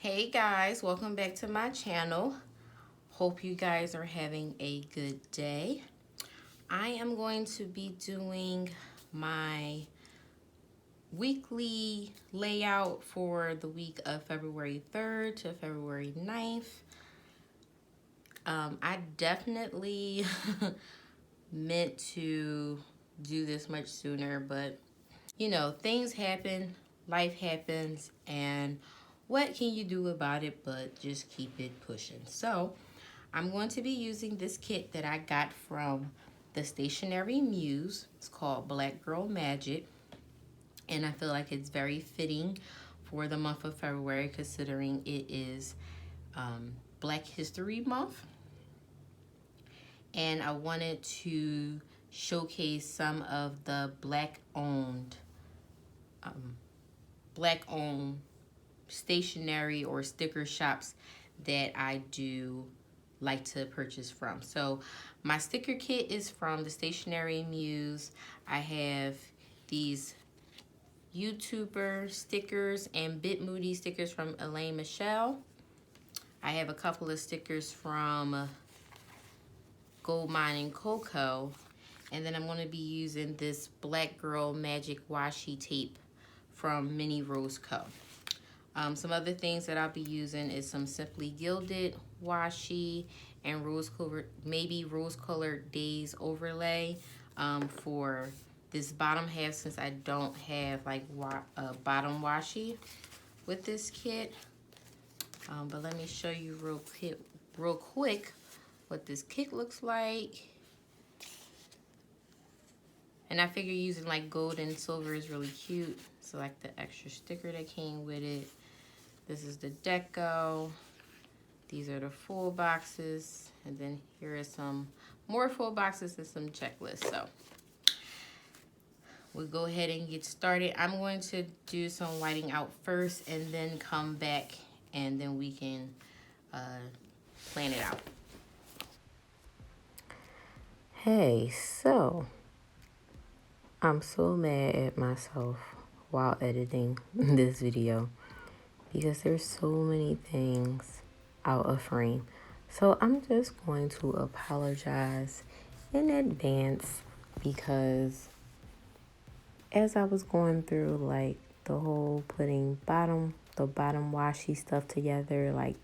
Hey guys, welcome back to my channel. Hope you guys are having a good day. I am going to be doing my weekly layout for the week of February 3rd to February 9th. I definitely meant to do this much sooner, but you know, things happen, life happens, and what can you do about it but just keep it pushing? So I'm going to be using this kit that I got from the Stationery Muse. It's called Black Girl Magic, and I feel like it's very fitting for the month of February, considering it is Black History Month. And I wanted to showcase some of the black-owned stationery or sticker shops that I do like to purchase from. So my sticker kit is from the Stationery Muse. I have these YouTuber stickers and Bit Moody stickers from Elaine Michelle. I have a couple of stickers from Goldmine Coco. And then I'm going to be using this Black Girl Magic Washi tape from Minnie Rose Co. Some other things that I'll be using is some Simply Gilded washi and maybe rose-colored days overlay for this bottom half, since I don't have like bottom washi with this kit. But let me show you real quick what this kit looks like. And I figure using like gold and silver is really cute. So like the extra sticker that came with it. This is the deco. These are the full boxes. And then here are some more full boxes and some checklists. So we'll go ahead and get started. I'm going to do some whiting out first and then come back and then we can plan it out. Hey, so I'm so mad at myself while editing this video because there's so many things out of frame. So I'm just going to apologize in advance because as I was going through like the whole putting the bottom washi stuff together, like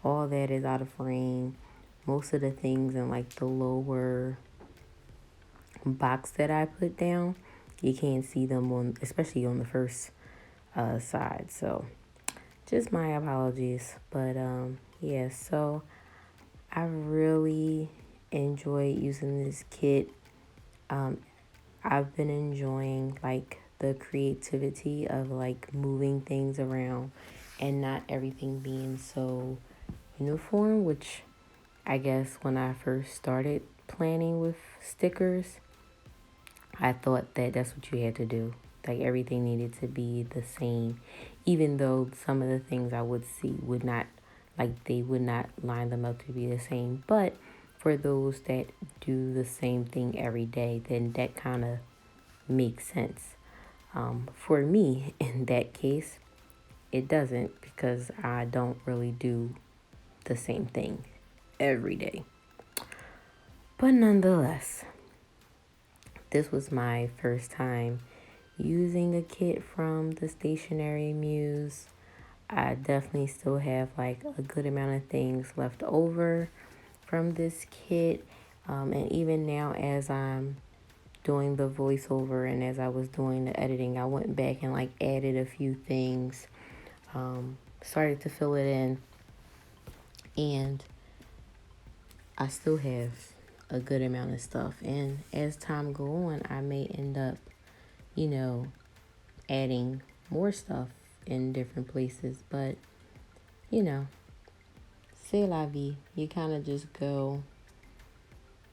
all that is out of frame. Most of the things in like the lower box that I put down, you can't see them especially on the first side. So just my apologies. But yeah, so I really enjoyed using this kit. I've been enjoying like the creativity of like moving things around and not everything being so uniform, which I guess when I first started planning with stickers, I thought that that's what you had to do. Like everything needed to be the same, even though some of the things I would see would not, like they would not line them up to be the same. But for those that do the same thing every day, then that kind of makes sense. For me, in that case, it doesn't, because I don't really do the same thing every day. But nonetheless, this was my first time using a kit from the Stationery Muse. I definitely still have like a good amount of things left over from this kit. And even now as I'm doing the voiceover and as I was doing the editing, I went back and like added a few things, started to fill it in, and I still have a good amount of stuff. And as time go on, I may end up, you know, adding more stuff in different places. But, you know, c'est la vie. You kind of just go,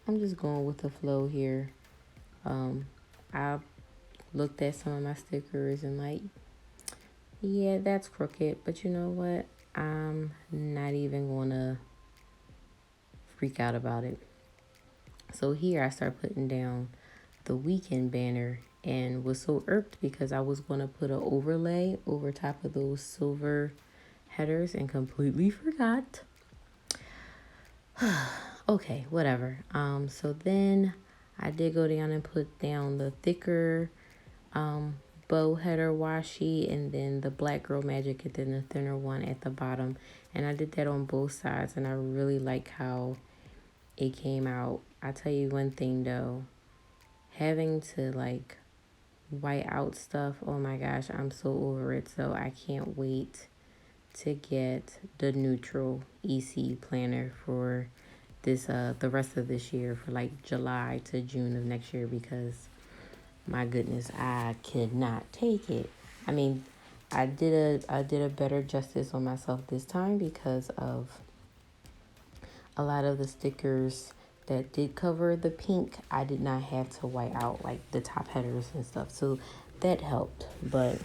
I'm just going with the flow here. I looked at some of my stickers and like, yeah, that's crooked. But you know what? I'm not even going to freak out about it. So here I start putting down the weekend banner and was so irked because I was going to put an overlay over top of those silver headers and completely forgot. Okay, whatever. So then I did go down and put down the thicker bow header washi, and then the Black Girl Magic, and then the thinner one at the bottom. And I did that on both sides, and I really like how it came out. I tell you one thing though, having to like white out stuff, oh my gosh, I'm so over it. So I can't wait to get the neutral EC planner for this the rest of this year, for like July to June of next year, because my goodness, I could not take it. I mean, I did a better justice on myself this time because of a lot of the stickers that did cover the pink. I did not have to white out like the top headers and stuff, so that helped. But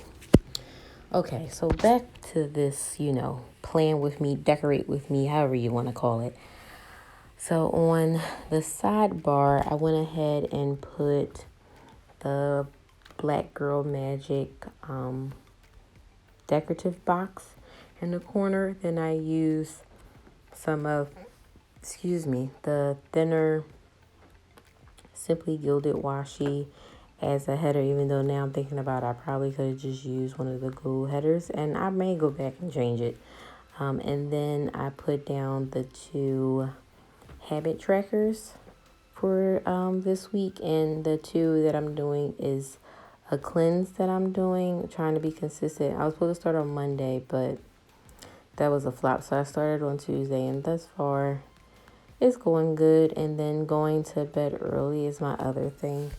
okay, so back to this, plan with me, decorate with me, however you want to call it. So on the sidebar, I went ahead and put the Black Girl Magic decorative box in the corner. Then I use some of, the thinner Simply Gilded washi as a header, even though now I'm thinking about it, I probably could have just used one of the gold headers, and I may go back and change it. And then I put down the 2 habit trackers for this week, and the 2 that I'm doing is a cleanse that I'm doing, trying to be consistent. I was supposed to start on Monday, but that was a flop, so I started on Tuesday, and thus far it's going good. And then going to bed early is my other thing.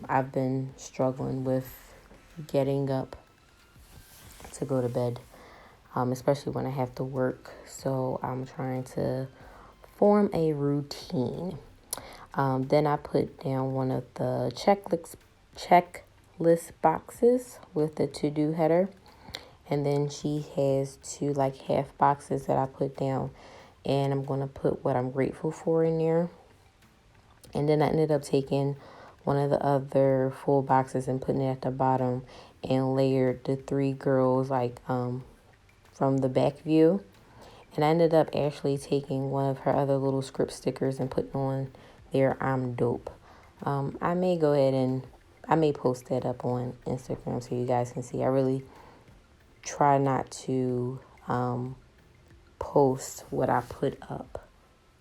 I've been struggling with getting up to go to bed, especially when I have to work. So I'm trying to form a routine. Then I put down one of the checklist boxes with the to-do header. And then she has 2 like half boxes that I put down. And I'm going to put what I'm grateful for in there. And then I ended up taking one of the other full boxes and putting it at the bottom and layered the 3 girls like from the back view. And I ended up actually taking one of her other little script stickers and putting on there, I'm dope. I may go ahead and I may post that up on Instagram so you guys can see. I really try not to post what I put up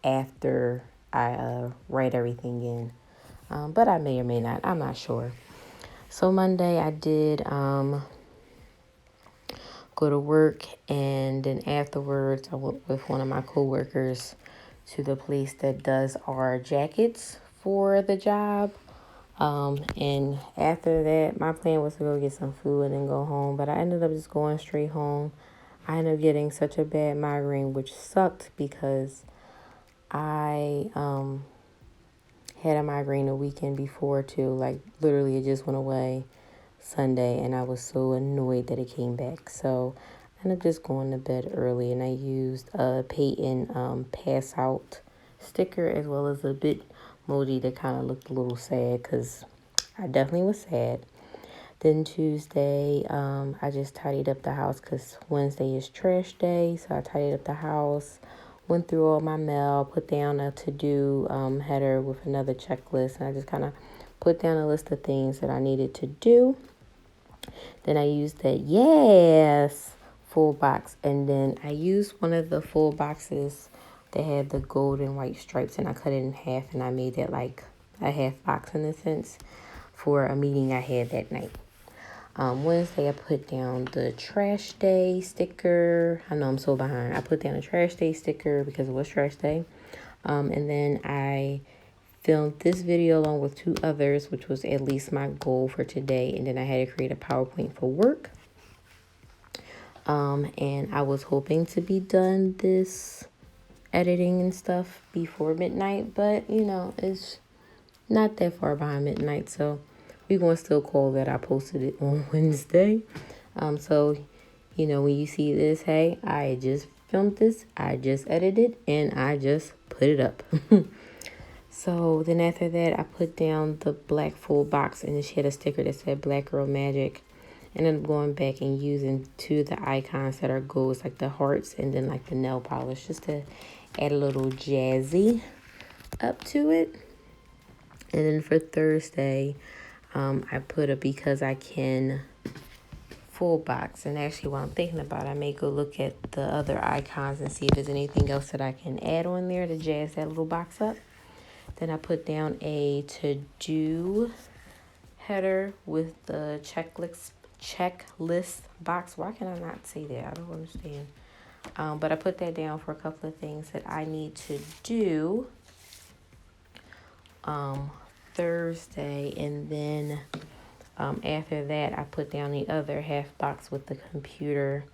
after I write everything in. But I may or may not. I'm not sure. So Monday I did go to work, and then afterwards I went with one of my coworkers to the place that does our jackets for the job. And after that, my plan was to go get some food and then go home, but I ended up just going straight home. I ended up getting such a bad migraine, which sucked because I had a migraine the weekend before too. Like literally it just went away Sunday, and I was so annoyed that it came back. So I ended up just going to bed early, and I used a Peyton pass out sticker as well as a Bitmoji that kind of looked a little sad because I definitely was sad. Then Tuesday, I just tidied up the house because Wednesday is trash day. So I tidied up the house, went through all my mail, put down a to-do header with another checklist. And I just kind of put down a list of things that I needed to do. Then I used that full box. And then I used one of the full boxes that had the gold and white stripes. And I cut it in half, and I made that like a half box in a sense for a meeting I had that night. Wednesday, I put down the trash day sticker. I know I'm so behind. I put down a trash day sticker because it was trash day. And then I filmed this video along with 2 others, which was at least my goal for today. And then I had to create a PowerPoint for work. And I was hoping to be done this editing and stuff before midnight. But, it's not that far behind midnight. So we're going to still call that I posted it on Wednesday. So, when you see this, hey, I just filmed this, I just edited, and I just put it up. So then after that, I put down the black full box, and then she had a sticker that said Black Girl Magic. And then going back and using two of the icons that are golds, like the hearts and then like the nail polish, just to add a little jazzy up to it. And then for Thursday, I put a Because I Can full box. And actually, while I'm thinking about it, I may go look at the other icons and see if there's anything else that I can add on there to jazz that little box up. Then I put down a to-do header with the checklist box. Why can I not say that? I don't understand. But I put that down for a couple of things that I need to do Thursday. And then after that, I put down the other half box with the computer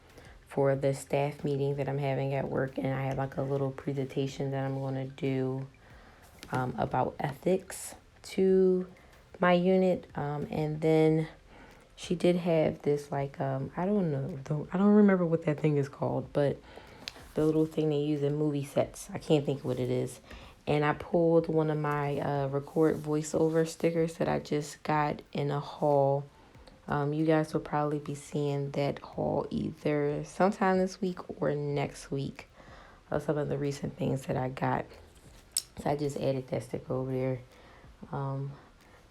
for the staff meeting that I'm having at work. And I have like a little presentation that I'm going to do about ethics to my unit. And then she did have this like, I don't remember what that thing is called, but the little thing they use in movie sets. I can't think of what it is. And I pulled one of my record voiceover stickers that I just got in a haul. You guys will probably be seeing that haul either sometime this week or next week of some of the recent things that I got. So I just added that sticker over there.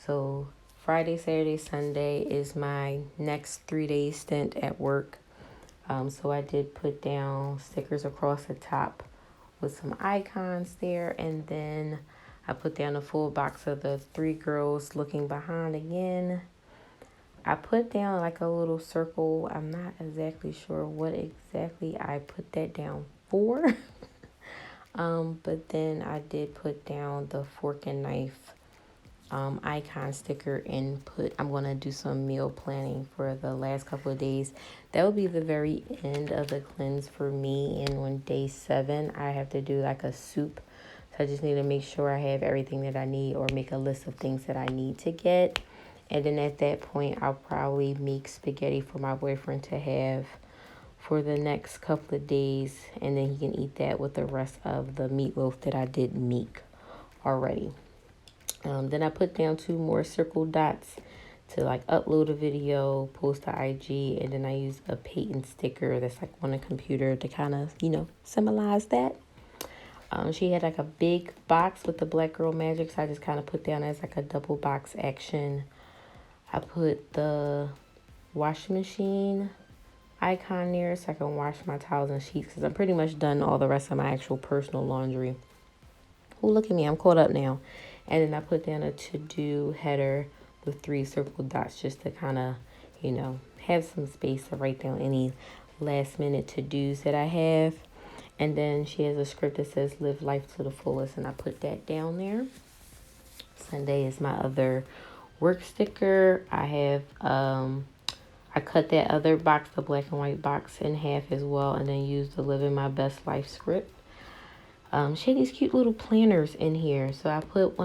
So Friday, Saturday, Sunday is my next 3-day stint at work. So I did put down stickers across the top with some icons there. And then I put down a full box of the 3 girls looking behind again. I put down like a little circle. I'm not exactly sure what exactly I put that down for. But then I did put down the fork and knife icon sticker and I'm going to do some meal planning for the last couple of days. That will be the very end of the cleanse for me. And on day 7, I have to do like a soup. So I just need to make sure I have everything that I need or make a list of things that I need to get. And then at that point, I'll probably make spaghetti for my boyfriend to have for the next couple of days. And then he can eat that with the rest of the meatloaf that I did make already. Then I put down 2 more circle dots to like upload a video, post to IG, and then I use a patent sticker that's like on a computer to kind of, symbolize that. She had like a big box with the Black Girl Magic, so I just kind of put down as like a double box action. I put the washing machine icon there so I can wash my towels and sheets because I'm pretty much done all the rest of my actual personal laundry. Oh, look at me, I'm caught up now. And then I put down a to-do header with 3 circle dots just to kind of, have some space to write down any last-minute to-dos that I have. And then she has a script that says live life to the fullest, and I put that down there. Sunday is my other work sticker. I have, I cut that other box, the black and white box, in half as well, and then used the Living My Best Life script. She had these cute little planners in here. So I put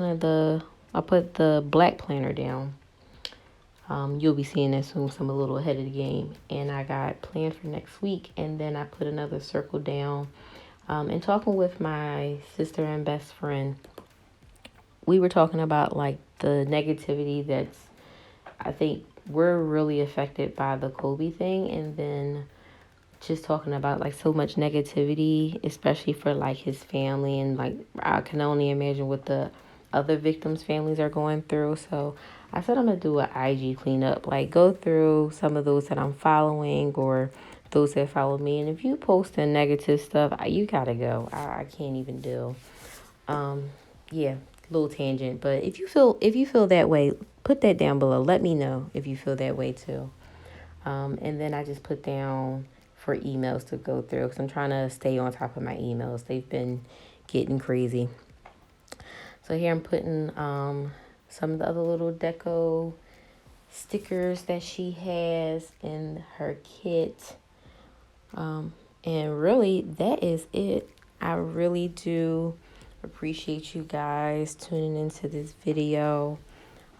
the black planner down. You'll be seeing that soon, so I'm a little ahead of the game. And I got planned for next week. And then I put another circle down. And talking with my sister and best friend, we were talking about like the negativity that's, I think we're really affected by the Kobe thing. And then just talking about like so much negativity, especially for like his family, and like I can only imagine what the other victims' families are going through. So I said I'm gonna do an IG cleanup, like go through some of those that I'm following or those that follow me. And if you post the negative stuff, you gotta go. I can't even deal. Yeah, little tangent. But if you feel that way, put that down below. Let me know if you feel that way too. And then I just put down for emails to go through because I'm trying to stay on top of my emails. They've been getting crazy. So here I'm putting some of the other little deco stickers that she has in her kit. And really, that is it. I really do appreciate you guys tuning into this video.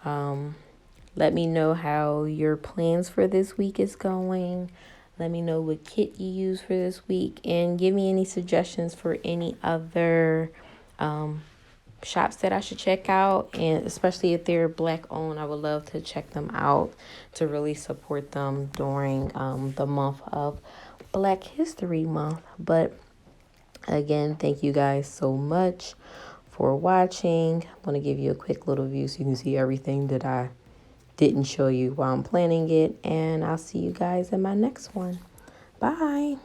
Let me know how your plans for this week is going. Let me know what kit you use for this week, and give me any suggestions for any other shops that I should check out, and especially if they're Black owned, I would love to check them out to really support them during the month of Black History Month. But again, thank you guys so much for watching. I'm going to give you a quick little view so you can see everything that I didn't show you while I'm planning it, and I'll see you guys in my next one. Bye.